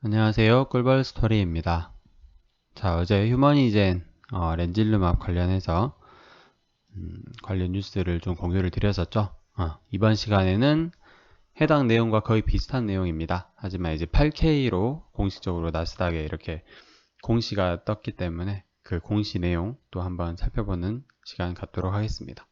안녕하세요. 꿀벌 스토리입니다. 자, 어제 휴머니젠 렌질루맙 관련해서 관련 뉴스를 좀 공유를 드렸었죠. 이번 시간에는 해당 내용과 거의 비슷한 내용입니다. 하지만 이제 8K로 공식적으로 나스닥에 이렇게 공시가 떴기 때문에 그 공시 내용 또 한번 살펴보는 시간 갖도록 하겠습니다.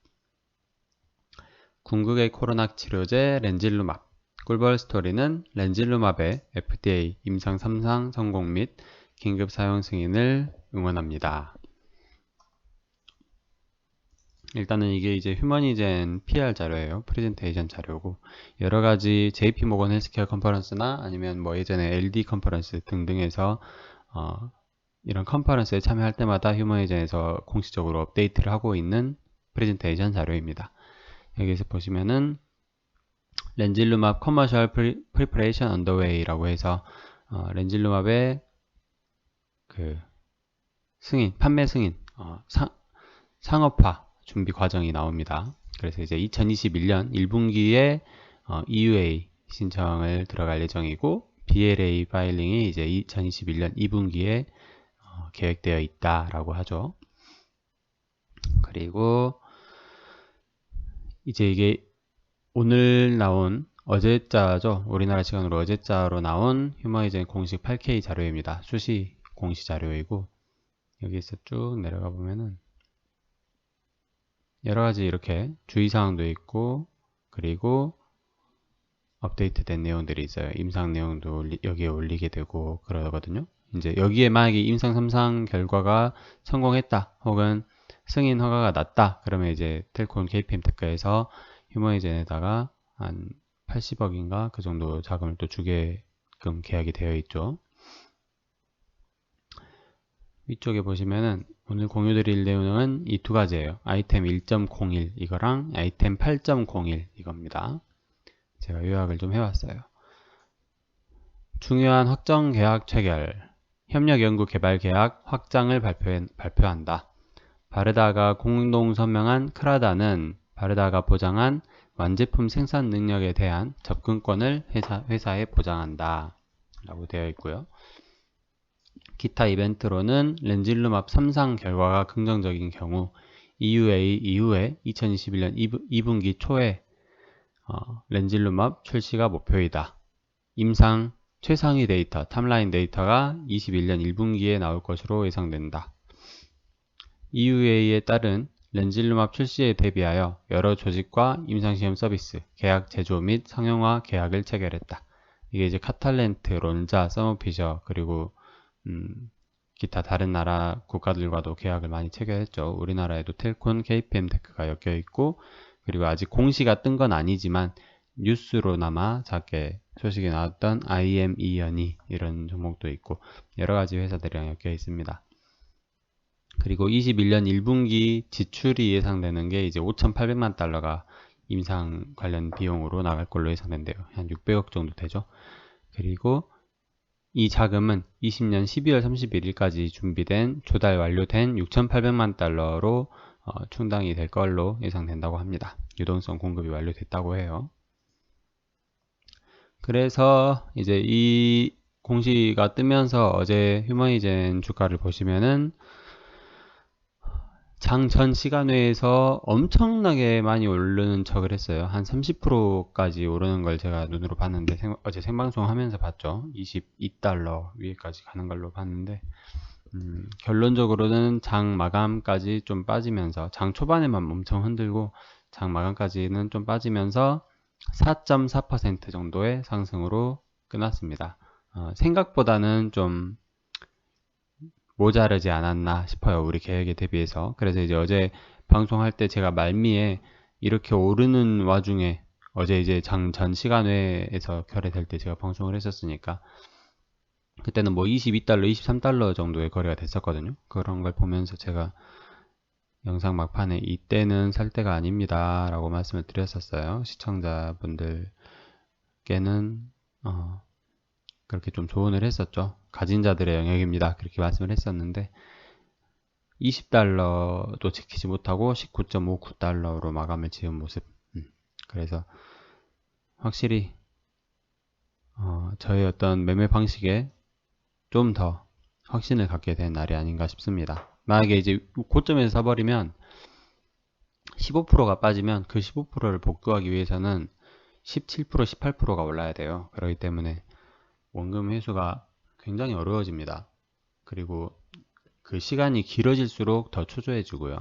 궁극의 코로나 치료제 렌질루맙. 꿀벌 스토리는 렌질루맙의 FDA 임상 3상 성공 및 긴급 사용 승인을 응원합니다. 일단은 이게 이제 휴머니젠 PR 자료예요. 프레젠테이션 자료고 여러가지 JP모건 헬스케어 컨퍼런스나 아니면 뭐 예전에 LD 컨퍼런스 등등에서 이런 컨퍼런스에 참여할 때마다 휴머니젠에서 공식적으로 업데이트를 하고 있는 프레젠테이션 자료입니다. 여기서 보시면은 렌질루맙 커머셜 프리퍼레이션 언더웨이라고 해서 렌질루맙의 그 승인, 판매 승인, 상업화 준비 과정이 나옵니다. 그래서 이제 2021년 1분기에 EUA 신청을 들어갈 예정이고 BLA 파일링이 이제 2021년 2분기에 계획되어 있다라고 하죠. 그리고 이제 이게 오늘 나온 어제자죠. 우리나라 시간으로 어제자로 나온 휴머니젠 공식 8K 자료입니다. 수시 공시 자료이고 여기서 쭉 내려가 보면은 여러가지 이렇게 주의사항도 있고 그리고 업데이트된 내용들이 있어요. 임상 내용도 여기에 올리게 되고 그러거든요. 이제 여기에 만약에 임상 3상 결과가 성공했다 혹은 승인 허가가 났다 그러면 이제 텔콘 KPM 테크에서 휴머니젠에다가 한 80억인가 그 정도 자금을 또 주게끔 계약이 되어 있죠. 위쪽에 보시면은 오늘 공유드릴 내용은 이 두 가지예요. 아이템 1.01 이거랑 아이템 8.01 이겁니다. 제가 요약을 좀 해왔어요. 중요한 확정 계약 체결, 협력 연구 개발 계약 확장을 발표한다. 바르다가 공동 서명한 크라다는 바르다가 보장한 완제품 생산 능력에 대한 접근권을 회사에 보장한다. 라고 되어 있고요. 기타 이벤트로는 렌질루맙 3상 결과가 긍정적인 경우 EUA 이후에 2021년 2분기 초에 렌질루맙 출시가 목표이다. 임상 최상위 데이터, 탑라인 데이터가 21년 1분기에 나올 것으로 예상된다. EUA에 따른 렌질루맙 출시에 대비하여 여러 조직과 임상시험 서비스, 계약 제조 및 상용화 계약을 체결했다. 이게 이제 카탈렌트, 론자, 서머피셔 그리고 기타 다른 나라 국가들과도 계약을 많이 체결했죠. 우리나라에도 텔콘, KPM 테크가 엮여 있고 그리고 아직 공시가 뜬 건 아니지만 뉴스로나마 작게 소식이 나왔던 IME 연이 이런 종목도 있고 여러 가지 회사들이랑 엮여 있습니다. 그리고 21년 1분기 지출이 예상되는 게 이제 5,800만 달러가 임상 관련 비용으로 나갈 걸로 예상된대요. 한 600억 정도 되죠. 그리고 이 자금은 20년 12월 31일까지 준비된 조달 완료된 6,800만 달러로 충당이 될 걸로 예상된다고 합니다. 유동성 공급이 완료됐다고 해요. 그래서 이제 이 공시가 뜨면서 어제 휴머니젠 주가를 보시면은 장 전 시간외에서 엄청나게 많이 오르는 척을 했어요. 한 30%까지 오르는 걸 제가 눈으로 봤는데 어제 생방송 하면서 봤죠. 22달러 위에까지 가는 걸로 봤는데 결론적으로는 장 마감까지 좀 빠지면서 장 초반에만 엄청 흔들고 장 마감까지는 좀 빠지면서 4.4% 정도의 상승으로 끝났습니다. 생각보다는 좀 모자르지 않았나 싶어요. 우리 계획에 대비해서. 그래서 이제 어제 방송할 때 제가 말미에 이렇게 오르는 와중에 어제 이제 장 전 시간회에서 결회될 때 제가 방송을 했었으니까 그때는 뭐 22달러, 23달러 정도의 거래가 됐었거든요. 그런 걸 보면서 제가 영상 막판에 이때는 살 때가 아닙니다 라고 말씀을 드렸었어요. 시청자분들께는 그렇게 좀 조언을 했었죠. 가진 자들의 영역입니다. 그렇게 말씀을 했었는데 20달러도 지키지 못하고 19.59달러로 마감을 지은 모습. 그래서 확실히 저의 어떤 매매 방식에 좀 더 확신을 갖게 된 날이 아닌가 싶습니다. 만약에 이제 고점에서 사버리면 15%가 빠지면 그 15%를 복구하기 위해서는 17%, 18%가 올라야 돼요. 그렇기 때문에 원금 회수가 굉장히 어려워집니다. 그리고 그 시간이 길어질수록 더 초조해지고요.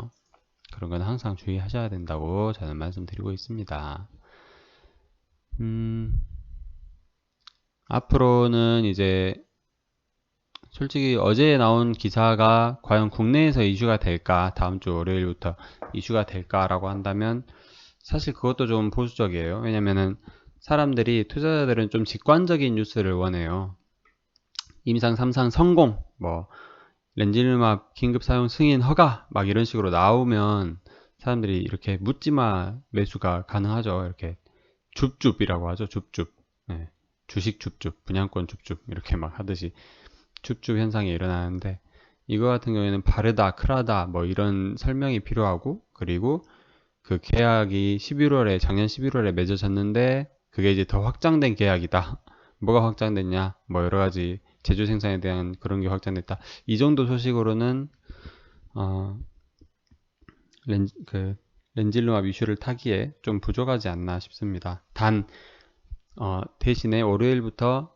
그런 건 항상 주의하셔야 된다고 저는 말씀드리고 있습니다. 앞으로는 이제 솔직히 어제 나온 기사가 과연 국내에서 이슈가 될까, 다음 주 월요일부터 이슈가 될까라고 한다면 사실 그것도 좀 보수적이에요. 왜냐면은 사람들이, 투자자들은 좀 직관적인 뉴스를 원해요. 임상 3상 성공, 뭐 렌질루맙 긴급 사용 승인 허가 막 이런 식으로 나오면 사람들이 이렇게 묻지마 매수가 가능하죠. 이렇게 줍줍이라고 하죠. 줍줍. 네. 주식 줍줍, 분양권 줍줍 이렇게 막 하듯이 줍줍 현상이 일어나는데, 이거 같은 경우에는 바르다, 크라다 뭐 이런 설명이 필요하고, 그리고 그 계약이 작년 11월에 맺어졌는데 그게 이제 더 확장된 계약이다. 뭐가 확장됐냐? 뭐 여러 가지 제조 생산에 대한 그런 게 확장됐다. 이 정도 소식으로는 렌질루맙 이슈를 타기에 좀 부족하지 않나 싶습니다. 단 대신에 월요일부터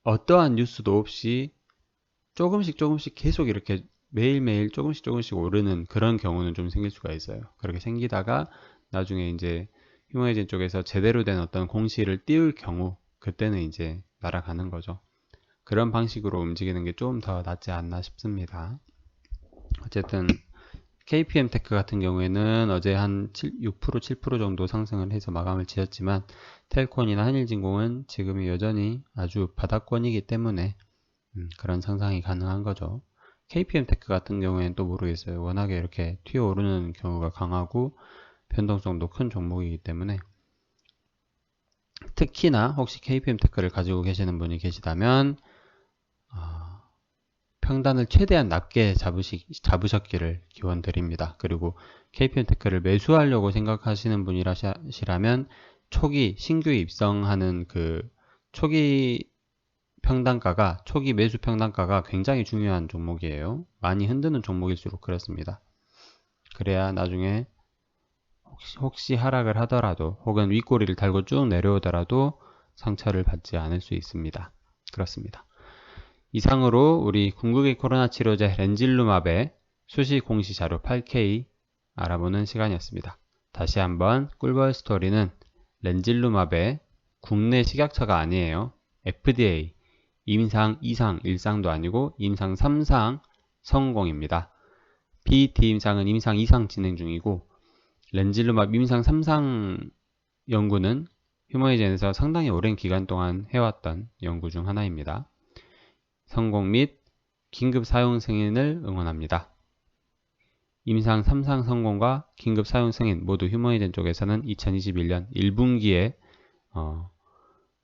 어떠한 뉴스도 없이 조금씩 계속 이렇게 매일매일 조금씩 오르는 그런 경우는 좀 생길 수가 있어요. 그렇게 생기다가 나중에 이제 휴머에이진 쪽에서 제대로 된 어떤 공시를 띄울 경우, 그때는 이제 날아가는 거죠. 그런 방식으로 움직이는 게 좀 더 낫지 않나 싶습니다. 어쨌든 KPM테크 같은 경우에는 어제 한 6%, 7% 정도 상승을 해서 마감을 지었지만, 텔콘이나 한일진공은 지금이 여전히 아주 바닥권이기 때문에 그런 상상이 가능한 거죠. KPM테크 같은 경우에는 또 모르겠어요. 워낙에 이렇게 튀어오르는 경우가 강하고 변동성도 큰 종목이기 때문에, 특히나 혹시 KPM테크를 가지고 계시는 분이 계시다면 평단을 최대한 낮게 잡으셨기를 기원드립니다. 그리고 KPM테크를 매수하려고 생각하시는 분이라시라면 초기 신규 입성하는 그 초기 매수 평단가가 굉장히 중요한 종목이에요. 많이 흔드는 종목일수록 그렇습니다. 그래야 나중에 혹시 하락을 하더라도, 혹은 윗꼬리를 달고 쭉 내려오더라도 상처를 받지 않을 수 있습니다. 그렇습니다. 이상으로 우리 궁극의 코로나 치료제 렌질루맙의 수시 공시 자료 8K 알아보는 시간이었습니다. 다시 한번 꿀벌 스토리는 렌질루맙의 국내 식약처가 아니에요. FDA, 임상 2상 1상도 아니고 임상 3상 성공입니다. 비임상은 임상 2상 진행 중이고, 렌질루맙 임상 3상 연구는 휴머에이젠에서 상당히 오랜 기간 동안 해왔던 연구 중 하나입니다. 성공 및 긴급 사용 승인을 응원합니다. 임상 3상 성공과 긴급 사용 승인 모두 휴머에이젠 쪽에서는 2021년 1분기에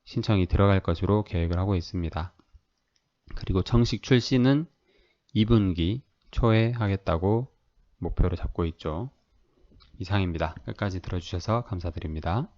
신청이 들어갈 것으로 계획을 하고 있습니다. 그리고 정식 출시는 2분기 초에 하겠다고 목표로 잡고 있죠. 이상입니다. 끝까지 들어주셔서 감사드립니다.